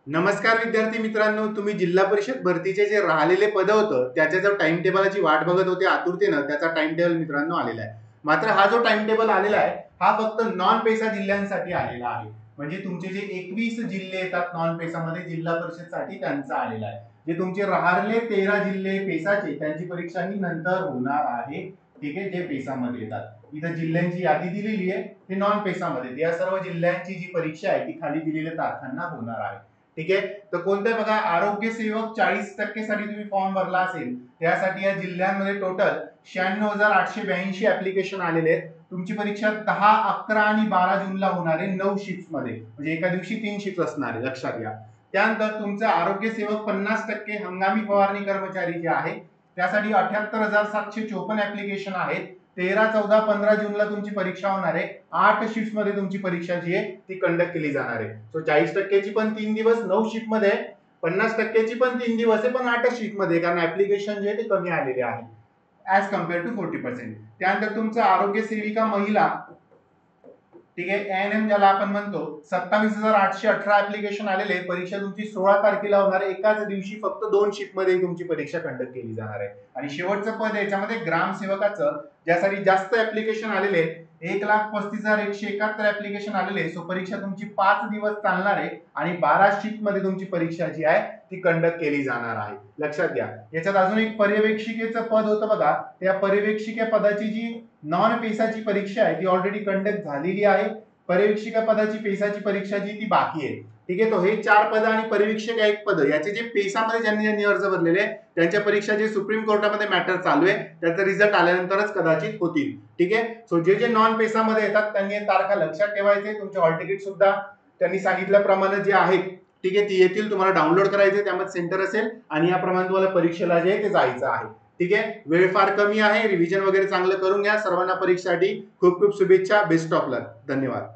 नमस्कार विद्यार्थी मित्रांनो, तुम्ही जिल्हा परिषद भरतीचे जे राहिलेले पद होतं त्याच्या जो टाइम टेबलाची वाट बघत होते आतुरतेनं, त्याचा टाइम टेबल मित्रांनो आलेला आहे. मात्र हा जो टाइम टेबल आलेला आहे हा फक्त नॉन पेसा जिल्ह्यांसाठी आलेला आहे. म्हणजे तुमचे जे 21 जिल्हे येतात नॉन पेसामध्ये जिल्हा परिषदसाठी त्यांचा आलेला आहे. जे तुमचे राहिलेले 13 जिल्हे पेसाचे त्यांची परीक्षा ही नंतर होणार आहे. ठीक आहे, जे पेसामध्ये येतात इथं जिल्ह्यांची यादी दिलेली आहे, ते नॉन पेसामध्ये या सर्व जिल्ह्यांची जी परीक्षा आहे ती खाली दिलेल्या तारखांना होणार आहे. ठीक आहे, तर कोणत्या बघा, आरोग्य सेवक 40% साठी तुम्ही फॉर्म भरला असेल त्यासाठी या जिल्ह्यांमध्ये टोटल 96,882 ऍप्लिकेशन आलेले आहेत. तुमची परीक्षा 10, 11 आणि 12 जूनला होणार आहे 9 शिफ्ट मध्ये, म्हणजे एका दिवशी 3 शिफ्ट असणार आहे, लक्षात घ्या. त्यानंतर तुमचा आरोग्य सेवक 50% हंगामी फवारणी कर्मचारी जे आहे त्यासाठी 78,754 ऍप्लिकेशन आहेत. 13, 14, 15 जूनला तुमची परीक्षा होणार आहे. 8 शिफ्ट मध्ये तुमची परीक्षा जी आहे ती कंडक्ट केली जाणार आहे. सो 40% पण 3 दिवस 9 शिफ्ट मध्ये, 50% पण 3 दिवस आहे पण 8 शिफ्ट मध्ये, कारण ऍप्लिकेशन जे ते कमी आलेले आहे ऍज कम्पेअर टू 40%. त्यानंतर तुमचं आरोग्य सेविका महिला, ठीक आहे, एएनएम ज्याला आपण म्हणतो, 27,818 ऍप्लिकेशन आलेले. परीक्षा तुमची 16 तारखेला होणार आहे. एकाच दिवशी फक्त 2 शिफ्ट मध्ये तुमची परीक्षा कंडक्ट केली जाणार आहे. आणि शेवटचं पद याच्यामध्ये ग्रामसेवकाचं, ज्यासाठी जास्त ऍप्लिकेशन आलेले 1,35,171 ऍप्लिकेशन आलेले. सो परीक्षा तुमची 5 दिवस चालणार आहे आणि 12 शिफ्ट मध्ये तुमची परीक्षा जी आहे ती कंडक्ट केली जाणार आहे, लक्षात घ्या. याच्यात अजून एक पर्यवेक्षिकेचं पद होतं बघा, त्या पर्यवेक्षिका पदाची जी नॉन पेसाची परीक्षा आहे ती ऑलरेडी कंडक्ट झालेली आहे. पर्यवेक्षिका पदाची पेसाची परीक्षा जी ती बाकी आहे. ठीक आहे, तो हे 4 पद आणि पर्यवेक्षक 1 पद, याचे जे पेसामध्ये ज्यांनी अर्ज भरलेले त्यांच्या परीक्षा जे सुप्रीम कोर्टामध्ये मॅटर चालू आहे त्याचा रिझल्ट आल्यानंतरच कदाचित होतील. ठीक आहे, सो जे नॉन पेसामध्ये येतात त्यांनी तारखा लक्षात ठेवायचे. तुमचे हॉल तिकीट सुद्धा त्यांनी सांगितल्याप्रमाणे जे आहेत, ठीक आहे, ती येतील, तुम्हाला डाउनलोड करायचे, त्यामध्ये सेंटर असेल आणि याप्रमाणे तुम्हाला परीक्षेला जे ते जायचं आहे. ठीक आहे, वेळ फार कमी आहे, रिव्हिजन वगैरे चांगलं करून घ्या. सर्वांना परीक्षेसाठी खूप खूप शुभेच्छा. बेस्ट ऑफ लक. धन्यवाद.